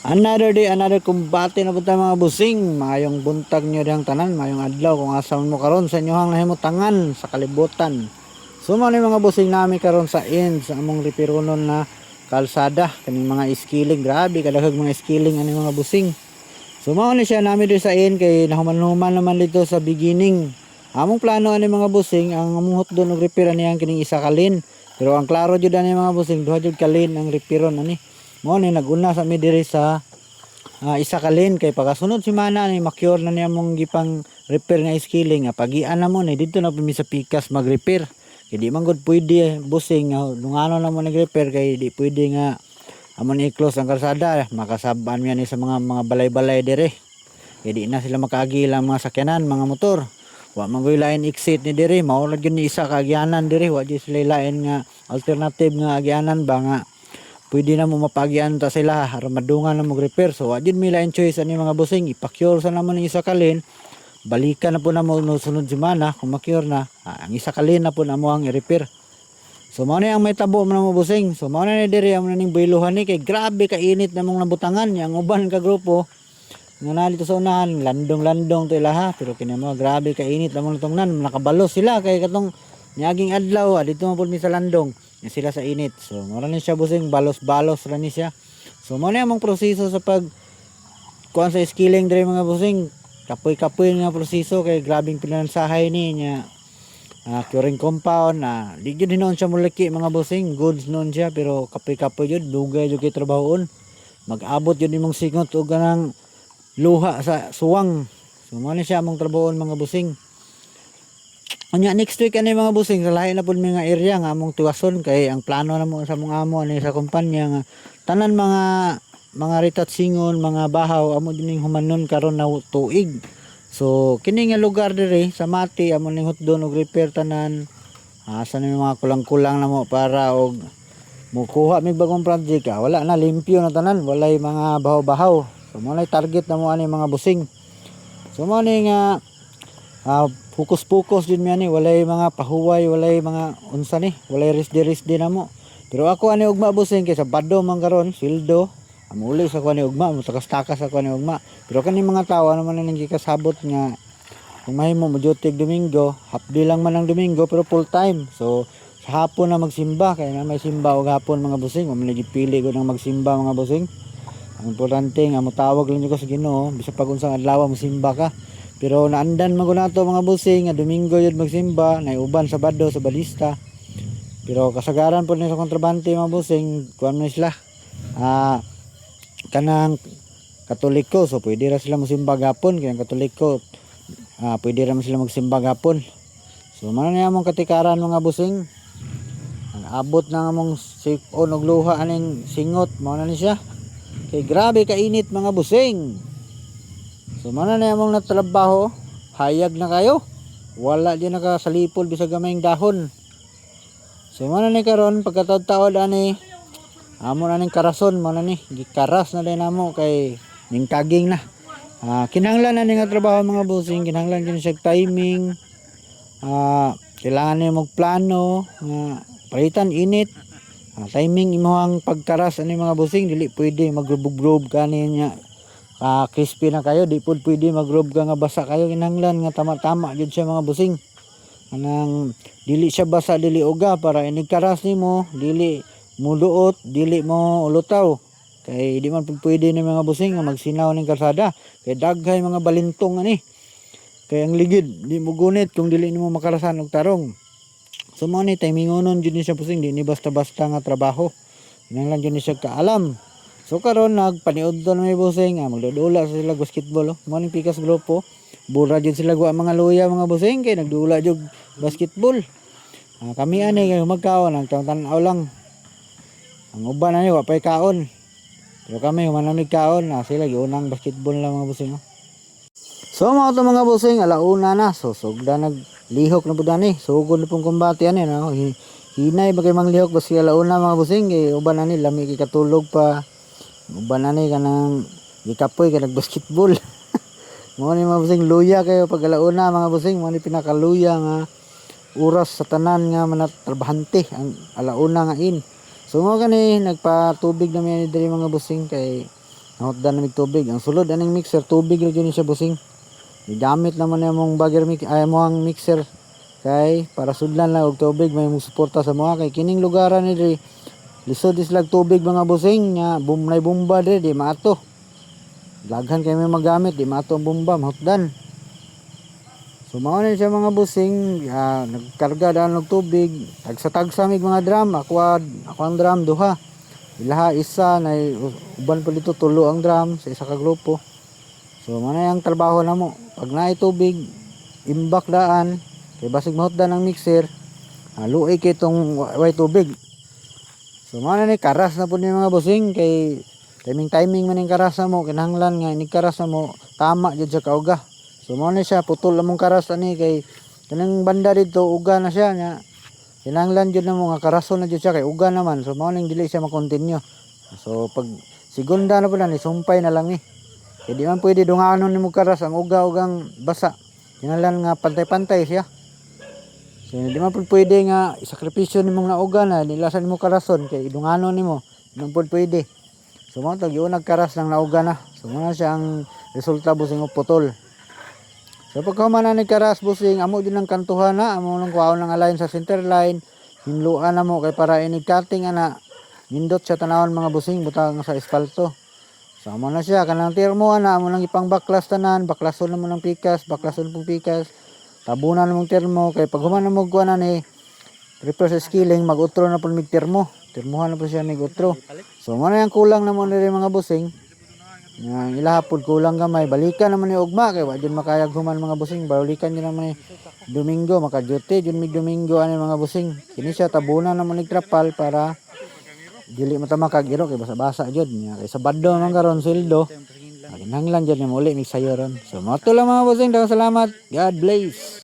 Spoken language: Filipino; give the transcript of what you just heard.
Another day, another kumbate na punta mga busing. Mayong buntag nyo diyang tanan, mayong adlaw kung asa mo karon sa inyohang nahimutangan sa kalibutan. So mga mga busing namin karon sa end sa among repironon na kalsada kaning mga iskiling. Grabe kadaghag mga iskiling ani mga busing. So mao ni siya namin dito sa end kay nahuman-human naman dito sa beginning. Among plano ani mga busing ang among hotdon og repair niyang kining isa kalin. Pero ang klaro jud ani mga busing duha jud kalin ang repiron ani. Mo ni naguna sa mi diri sa isa kalin kay pagasunod si mana ni makyur na niya mong gipang repair nga skilling nga pagian na mo ni dito na pumi sa pikas mag-repair kay di man gud pwede busing nga dungano na mo nag-repair kay di pwede nga amon i-close ang kalsada makasaban yan ni sa mga balay-balay dire kay di na sila makaagil ang mga sakyanan mga motor wa man gyud lain exit ni dire mao ra gyud ni isa ka agyanan dire wa gyud sila lain nga alternative nga agyanan ba nga pwede na mo mapagyan ta sila aron madungan na mo repair so wa jud mi lain choice ani mga busing ipa-cure sa namon ng isa kalin balikan na po na mo no sunod semana kung ma-cure na ang isa kalin na po na mo ang i-repair so mao ni ang may tabo mo na mo busing so mao na ni diri ang ning builuhan ni kay grabe ka init na mong nabutangan yang uban ka grupo nga nalito sa unahan landong-landong to ilaha pero kini mo grabe ka init lamang tungnan nakabalos sila kay katong niaging adlaw dito man pud mi sa landong sila sa init so mura ni siya busing balos-balos ra ni siya so mo na among proseso sa pag kuan sa skilling dire mga busing kapoy-kapoy nga proseso kay grabing pinansahay ni nya curing compound di gyud hinon siya muliki mga busing goods noon siya pero kapoy-kapoy jud dugay jud kay trabahoon mag-abot jud imong singot og kanang luha sa suwang so mo na siya among trabahoon mga busing. Unya next week ani mga busing lahi na pud mga area nga among tuwason kay ang plano na mo sa among amo ani sa kumpanya nga tanan mga ritatsingon mga bahaw amo dining humanon karon na tuig. So kini nga lugar dire sa Mati amo ning hotdon og repair tanan asa na mga kulang-kulang na mo para og mukuha mig bagong project wala na limpyo na tanan walay mga bahaw-bahaw. So mo na target na mo ani mga busing. So mo ni nga focus din mi ani walay mga pahuway walay mga unsa ni walay risdi na mo pero ako ani ugma busing kay sa bado man karon sildo amuli sa ko ani ugma takas-takas ako ani ugma pero kani mga tawo naman ning gikasabot nga kung mahimo mo duty Domingo half day lang man ang Domingo pero full time so sa hapon na magsimba kay na may simba og hapon mga busing mo man pili ko nang magsimba mga busing ang importante nga mo tawag lang ko sa Ginoo bisag pag unsang adlaw mo simba ka. Pero naandan man nato mga busing nga Domingo yun magsimba, naiuban Sabado sa balista. Pero kasagaran po ni sa kontrabante mga busing, kuan man sila. Kanang Katoliko, so pwede ra sila magsimba gapon, kaya Katoliko pwede ra man sila magsimba gapon. So man na among katikaran mga busing. Ang abot na among sipon og luha aning singot, mao na ni siya. Kay grabe ka init mga busing. So mana na among natrabaho, hayag na kayo. Wala di nakasalipol bisag gamayng dahon. So mana ni karon pagkataod-taod ani amo na ning karason mana ni gikaras na din namo kay ning taging na. Kinahanglan na ning trabaho mga busing, kinahanglan gyud siya timing. Kailangan ni magplano nga palitan init. Timing imong pagkaras ani mga busing dili pwede magrubog-rub kaninya. Crispy na kayo di pud pwede mag-rub ka nga basa kayo kinahanglan nga tama-tama gyud siya mga busing anang dili siya basa dili uga para inig karas nimo dili muluot dili mo ulutaw kay di man pwede ni mga busing nga magsinaw ning kalsada kay daghay mga balintong ani kay ang ligid di mo gunit kung dili nimo makarasan og tarong so mo ni timingonon gyud ni siya busing di ni basta-basta nga trabaho kinahanglan gyud ni siya kaalam. So karon nagpaniud na may busing magdudula sa sila basketball mo ning pikas grupo bura jud sila wa mga luya mga busing kay nagdula jud basketball kami ani kay magkaon ang tan-aw lang ang uban ani wa pay kaon pero kami humanamig kaon sila giunang basketball lang mga busing so mga to mga busing alauna na so sugda naglihok na pud ani sugod na pong kumbate ani no hinay bagay manglihok basi alauna mga busing kay uban ani lami kay katulog pa uban ani kanang gikapoy ka nagbasketball mo ni mga busing luya kayo pag alauna mga busing mo ni pinakaluya nga oras sa tanan nga manatrabahante ang alauna nga in so mo gani nagpatubig na mi diri mga busing kay Nahutdan na mig tubig. Ang sulod aning mixer tubig ra gyud ni siya busing. Gamit naman yung bagger ay mo ang mixer kay para sudlan lang og tubig may suporta sa mga kay kining lugaran ni diri lisod islag tubig mga busing nya nay bomba diri di maato. Daghan kay may magamit di maato ang bomba mahutdan. So mao na siya mga busing nagkarga daan og tubig tagsa mig mga drum ako ang drum duha. Ilaha isa na uban pa dito tulo ang drum sa isa ka grupo. So mao na ang trabaho namo. Pag naay tubig, imbak daan, kay basig mahutdan ang mixer, luoy kay tong way tubig. So mao na ni karas na pud ni mga busing kay timing man ning karas mo kinahanglan nga ni karas mo tama jud sa kauga. So mao na siya putol among karas ani kay kanang banda dito uga na siya nya. Kinahanglan jud namo nga karason na jud siya kay uga naman. So mao ning dili siya ma-continue. So pag segunda na pud ni sumpay na lang ni. Kaya di man pwede dunganon ni mo karas ang uga-ugang basa. Kinahanglan nga pantay-pantay siya. So di man pwede nga isakripisyo nimong nauga na nilasan mo karason kay dunganon nimo. Di man pwede. So mo tag yung nagkaras lang nauga na. So mo na siya ang resulta busing og putol. So pag man na nagkaras busing amo din ang kantuhan na amo lang kuhaon ng align sa center line. Hinluan na mo kay para inig cutting ana. Nindot sa tanawon mga busing butang sa espalto. So amo na siya kanang termo ana amo lang ipang baklas tanan, baklason na mo ng pikas, baklason pong pikas. Tabunan mo termo kay pag human mo kuan ni reverse skilling mag-utro na pud mig termo. Termohan na po siya mig utro. So mo na yang kulang na mo ni mga busing. Yang ilaha pud kulang gamay, balikan naman ni ugma kay wa jud makayag human mga busing, balikan jud naman ni Domingo maka-duty jud mig Domingo ani mga busing. Kini siya tabunan naman ni trapal para dili mo ta makagiro kay basa-basa jud niya kay sabado man karon sildo kinahanglan jud ni muli mig sayo ron. So mo to lang mga bossing, daghang salamat. God bless.